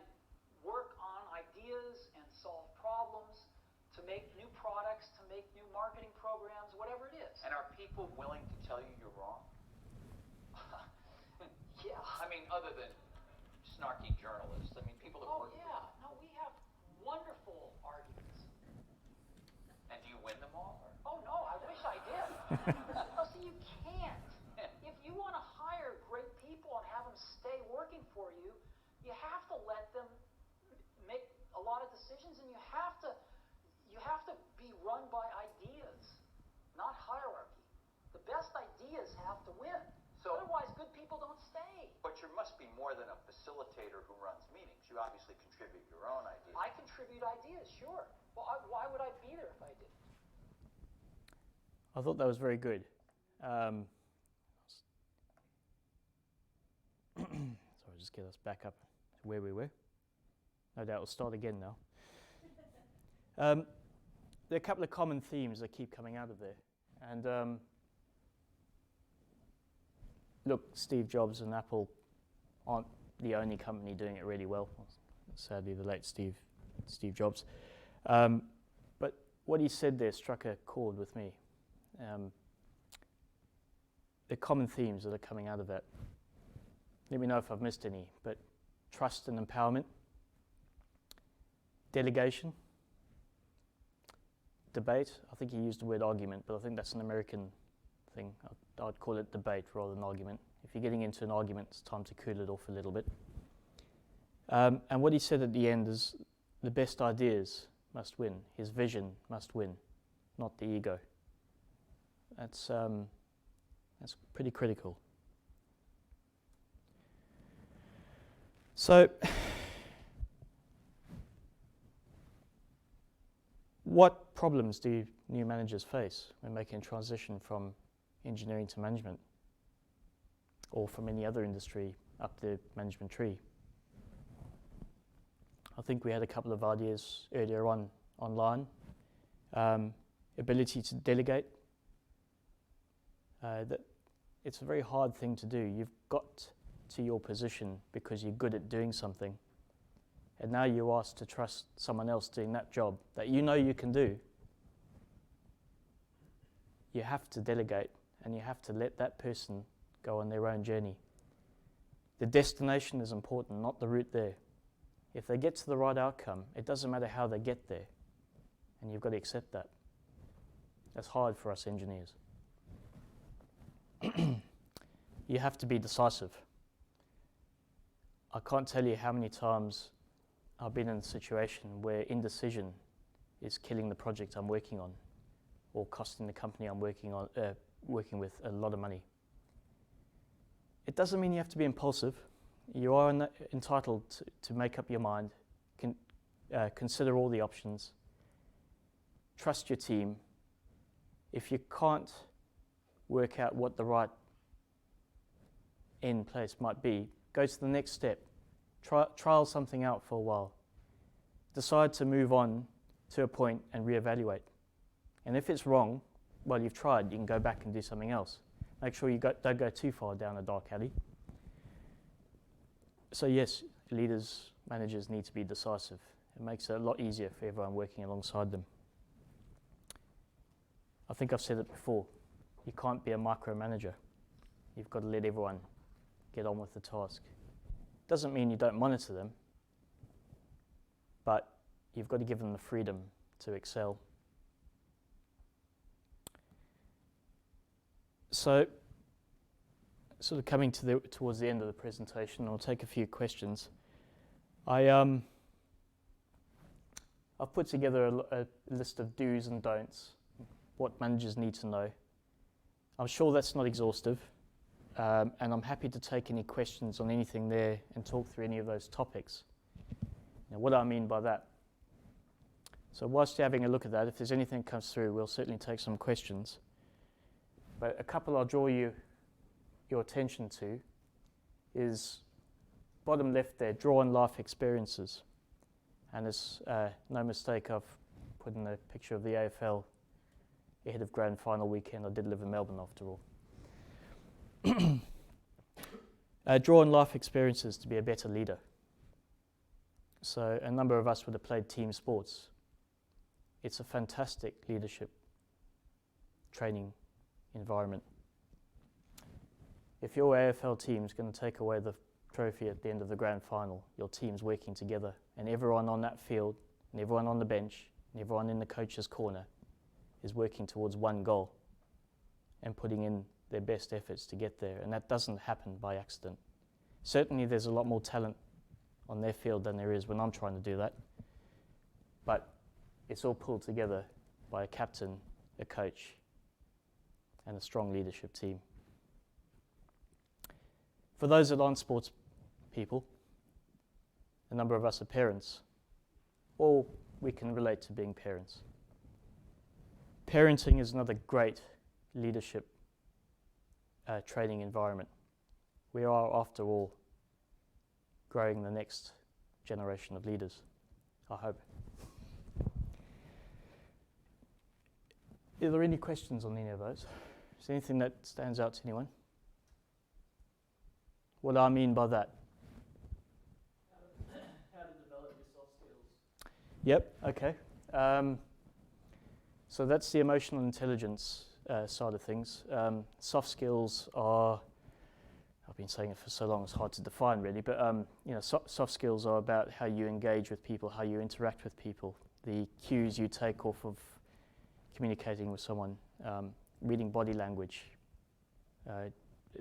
work on ideas and solve problems to make new products, to make new marketing programs, whatever it is. And are people willing to tell you you're wrong? Yeah. I mean, other than snarky journalists, I mean, people that Oh, work for yeah. No, we have wonderful arguments. you. And do you win them all? Or? Oh, no, I wish I did. No, see, you can't. If you want to hire great people and have them stay working for you, you have to let them make a lot of decisions, and you have to be run by ideas, not hierarchy. The best ideas have to win. So, otherwise, good people don't stay. but you must be more than a facilitator who runs meetings. You obviously contribute your own ideas. I contribute ideas, sure. Well, why would I be there if I didn't? I thought that was very good. Sorry, just get us back up to where we were. No doubt we'll start again now. There are a couple of common themes that keep coming out of there. And look, Steve Jobs and Apple aren't the only company doing it really well. Sadly, the late Steve Jobs. But what he said there struck a chord with me. The common themes that are coming out of that. Let me know if I've missed any, but trust and empowerment, delegation, debate. I think he used the word argument, but I think that's an American thing. I'd call it debate rather than argument. If you're getting into an argument, it's time to cool it off a little bit. And what he said at the end is the best ideas must win. His vision must win, not the ego. That's pretty critical. So, what problems do new managers face when making a transition from engineering to management, or from any other industry up the management tree? I think we had a couple of ideas earlier on online. Ability to delegate. That it's a very hard thing to do. You've got to your position because you're good at doing something, and now you're asked to trust someone else doing that job that you know you can do. You have to delegate, and you have to let that person go on their own journey. The destination is important, not the route there. If they get to the right outcome, it doesn't matter how they get there, and you've got to accept that. That's hard for us engineers. You have to be decisive. I can't tell you how many times I've been in a situation where indecision is killing the project I'm working on, or costing the company I'm working with a lot of money. It doesn't mean you have to be impulsive. You are entitled to make up your mind, consider all the options, trust your team. If you can't work out what the right end place might be, go to the next step. Trial something out for a while. Decide to move on to a point and reevaluate. And if it's wrong, well, you've tried, you can go back and do something else. Make sure you don't go too far down a dark alley. So yes, leaders, managers need to be decisive. It makes it a lot easier for everyone working alongside them. I think I've said it before, you can't be a micromanager. You've got to let everyone get on with the task. Doesn't mean you don't monitor them, but you've got to give them the freedom to excel. So, sort of coming towards the end of the presentation, I'll take a few questions. I've put together a list of do's and don'ts, what managers need to know. I'm sure that's not exhaustive, and I'm happy to take any questions on anything there and talk through any of those topics. Now, what do I mean by that? So whilst you're having a look at that, if there's anything that comes through, we'll certainly take some questions. But a couple I'll draw your attention to is bottom left there, draw on life experiences. And it's no mistake, I've put in a picture of the AFL ahead of grand final weekend. I did live in Melbourne after all. Draw on life experiences to be a better leader. So a number of us would have played team sports. It's a fantastic leadership training environment. If your AFL team's going to take away the trophy at the end of the grand final, your team's working together, and everyone on that field, and everyone on the bench, and everyone in the coach's corner is working towards one goal and putting in their best efforts to get there, and that doesn't happen by accident. Certainly there's a lot more talent on their field than there is when I'm trying to do that, but it's all pulled together by a captain, a coach, and a strong leadership team. For those that aren't sports people, a number of us are parents, or we can relate to being parents. Parenting is another great leadership training environment. We are, after all, growing the next generation of leaders, I hope. Are there any questions on any of those? Is there anything that stands out to anyone? What do I mean by that? How to develop your soft skills. Yep, okay. So that's the emotional intelligence side of things. Soft skills are, I've been saying it for so long, it's hard to define really, but soft skills are about how you engage with people, how you interact with people, the cues you take off of communicating with someone, reading body language.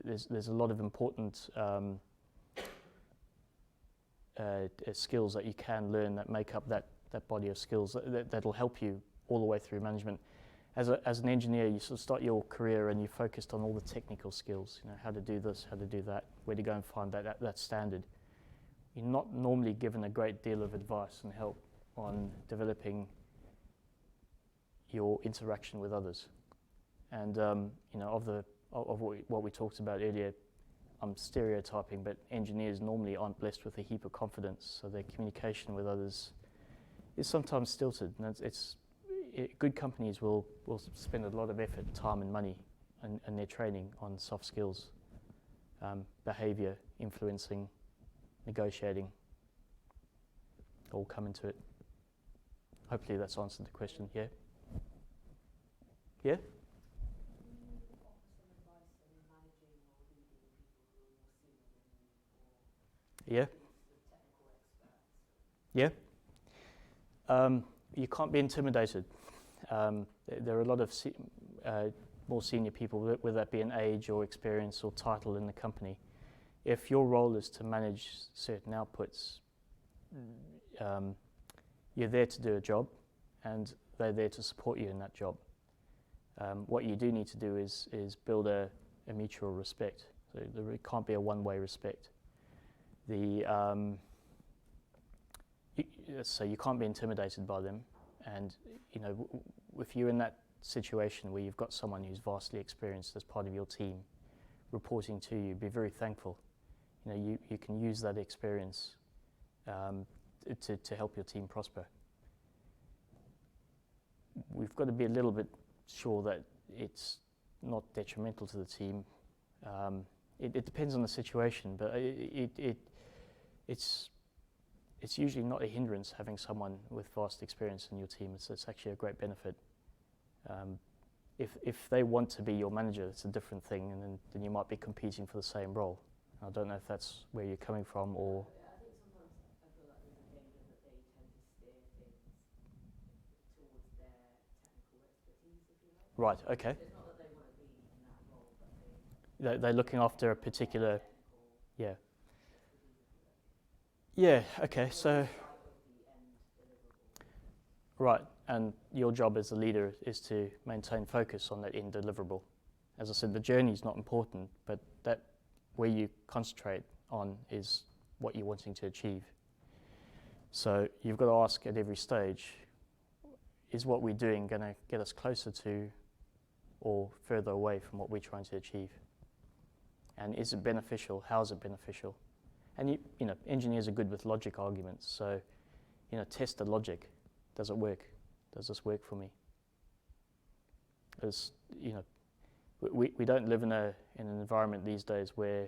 There's a lot of important skills that you can learn that make up that body of skills that'll help you all the way through management. As an engineer, you sort of start your career and you're focused on all the technical skills, how to do this, how to do that, where to go and find that standard. You're not normally given a great deal of advice and help on developing your interaction with others. And of what we talked about earlier, I'm stereotyping, but engineers normally aren't blessed with a heap of confidence, so their communication with others is sometimes stilted. And good companies will spend a lot of effort, time and money and their training on soft skills, behaviour, influencing, negotiating, all come into it. Hopefully that's answered the question, yeah? Yeah? Yeah. Yeah. You can't be intimidated. There are a lot of more senior people, whether that be an age or experience or title in the company. If your role is to manage certain outputs, you're there to do a job, and they're there to support you in that job. What you do need to do is build a mutual respect. So there can't be a one-way respect. So you can't be intimidated by them, and if you're in that situation where you've got someone who's vastly experienced as part of your team reporting to you, be very thankful. You can use that experience to help your team prosper. we've got to be a little bit sure that it's not detrimental to the team. It depends on the situation, but it's usually not a hindrance having someone with vast experience in your team. It's actually a great benefit. If they want to be your manager, it's a different thing, and then you might be competing for the same role. I don't know if that's where you're coming from, or... I think sometimes I feel like there's a danger that they tend to steer things towards their technical expertise, if you like. Right, okay. It's not that they want to be in that role, but They're looking after a particular... technical Yeah. expertise, if you like. Yeah, okay, so... Side of the end deliverable. Right, and your job as the leader is to maintain focus on that end deliverable. As I said, the journey is not important, but that where you concentrate on is what you're wanting to achieve. So you've got to ask at every stage, is what we're doing going to get us closer to or further away from what we're trying to achieve? And is it beneficial? How is it beneficial? And you know, engineers are good with logic arguments, so test the logic. Does it work? Does this work for me? Because we don't live in an environment these days where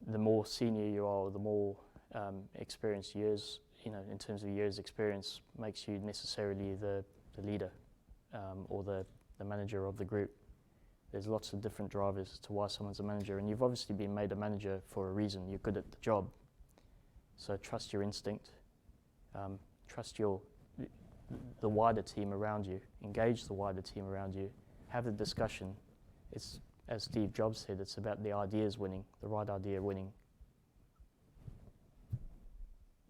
the more senior you are, the more experience years, in terms of years experience, makes you necessarily the leader or the manager of the group. There's lots of different drivers to why someone's a manager, and you've obviously been made a manager for a reason. You're good at the job, so trust your instinct. Trust the wider team around you. Engage the wider team around you. Have the discussion. It's, as Steve Jobs said, it's about the ideas winning, the right idea winning.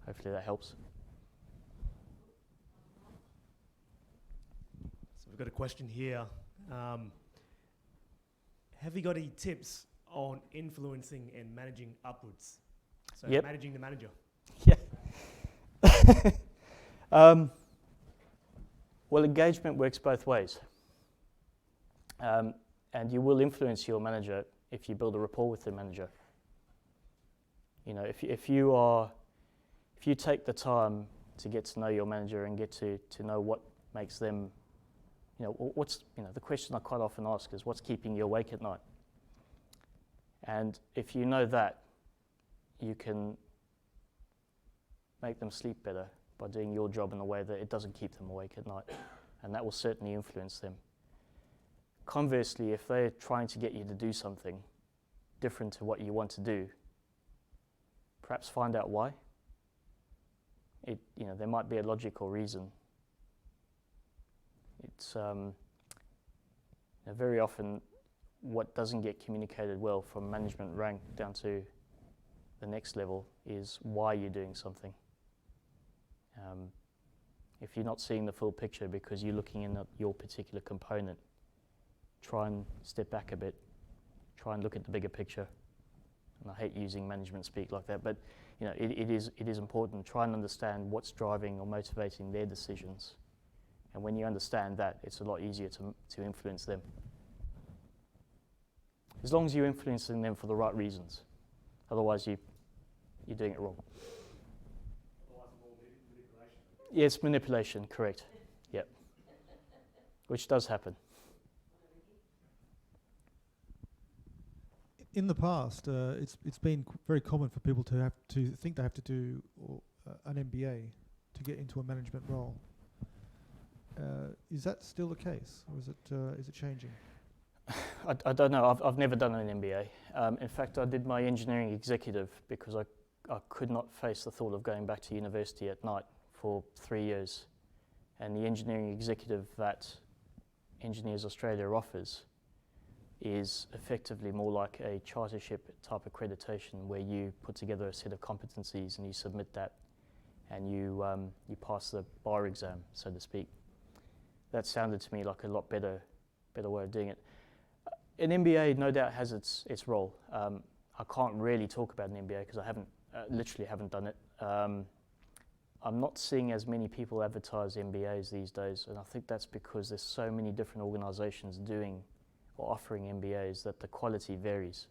Hopefully that helps. So we've got a question here. Have you got any tips on influencing and managing upwards? So Yep. managing the manager. Yeah. Well, engagement works both ways. And you will influence your manager if you build a rapport with the manager. If you take the time to get to know your manager and get to know what makes them, the question I quite often ask is, what's keeping you awake at night? And if you know that, you can make them sleep better by doing your job in a way that it doesn't keep them awake at night. And that will certainly influence them. Conversely, if they're trying to get you to do something different to what you want to do, perhaps find out why. There might be a logical reason. It's very often what doesn't get communicated well from management rank down to the next level is why you're doing something. If you're not seeing the full picture because you're looking in at your particular component, try and step back a bit. Try and look at the bigger picture. And I hate using management speak like that, but it is important. Try and understand what's driving or motivating their decisions. And when you understand that, it's a lot easier to influence them. As long as you're influencing them for the right reasons. Otherwise, you're doing it wrong. Yeah, it's manipulation, correct. Yep. Which does happen. In the past, it's been very common for people to have to think they have to do an MBA to get into a management role. Is that still the case, or is it changing? I don't know. I've never done an MBA. In fact, I did my engineering executive because I could not face the thought of going back to university at night for 3 years. And the engineering executive that Engineers Australia offers is effectively more like a chartership type accreditation where you put together a set of competencies and you submit that and you pass the bar exam, so to speak. That sounded to me like a lot better way of doing it. An MBA no doubt has its role. I can't really talk about an MBA because I literally haven't done it. I'm not seeing as many people advertise MBAs these days, and I think that's because there's so many different organisations doing or offering MBAs that the quality varies.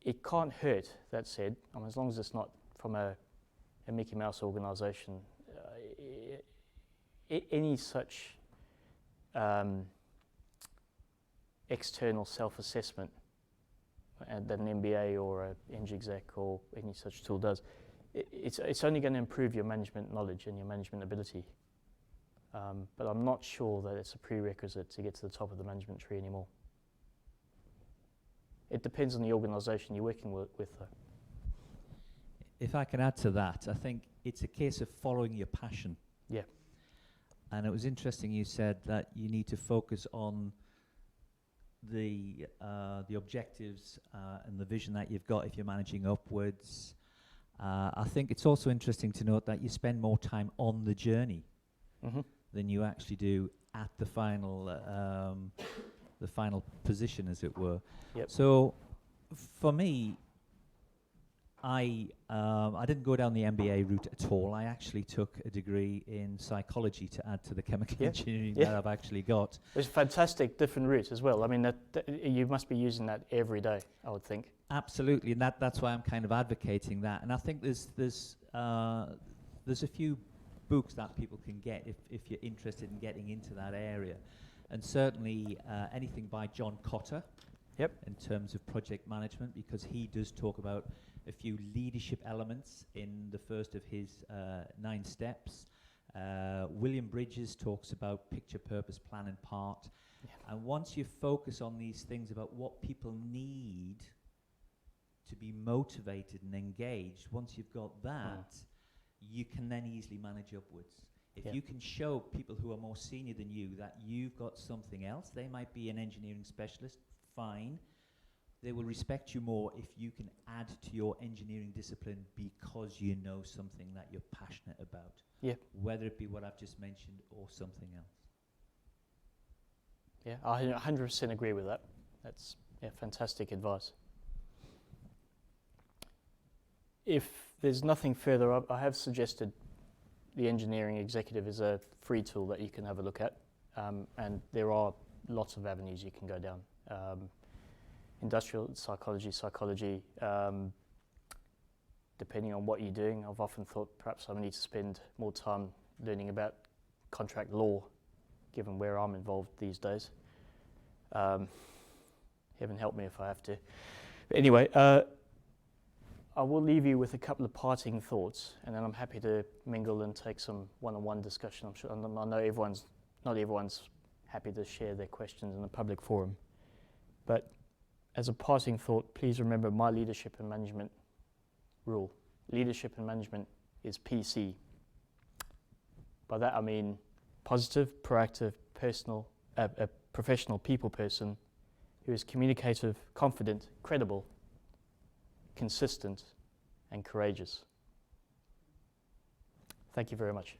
It can't hurt, that said, as long as it's not from a MIEAust organisation, any such external self-assessment that an MBA or a EngExec or any such tool does, it's only going to improve your management knowledge and your management ability. But I'm not sure that it's a prerequisite to get to the top of the management tree anymore. It depends on the organisation you're working with though. If I can add to that, I think it's a case of following your passion. Yeah. And it was interesting you said that you need to focus on the objectives and the vision that you've got if you're managing upwards. I think it's also interesting to note that you spend more time on the journey than you actually do at the final position, as it were. Yep. So, for me, I didn't go down the MBA route at all. I actually took a degree in psychology to add to the chemical engineering that I've actually got. It's a fantastic different route as well. I mean, that you must be using that every day, I would think. Absolutely, and that's why I'm kind of advocating that. And I think there's a few books that people can get if you're interested in getting into that area. And certainly anything by John Cotter in terms of project management, because he does talk about a few leadership elements in the first of his 9 steps. William Bridges talks about picture, purpose, plan and part. And once you focus on these things about what people need to be motivated and engaged, once you've got that, you can then easily manage upwards. If you can show people who are more senior than you that you've got something else, they might be an engineering specialist, fine. They will respect you more if you can add to your engineering discipline because you know something that you're passionate about. Whether it be what I've just mentioned or something else. Yeah, I 100% agree with that. That's fantastic advice. If there's nothing further, I have suggested the Engineering Executive is a free tool that you can have a look at, and there are lots of avenues you can go down. Industrial psychology, depending on what you're doing. I've often thought perhaps I need to spend more time learning about contract law, given where I'm involved these days. Heaven help me if I have to. But anyway, I will leave you with a couple of parting thoughts, and then I'm happy to mingle and take some one-on-one discussion. I'm sure I know not everyone's happy to share their questions in a public forum, but as a parting thought, please remember my leadership and management rule. Leadership and management is PC. By that I mean positive, proactive, a professional people person who is communicative, confident, credible, consistent, and courageous. Thank you very much.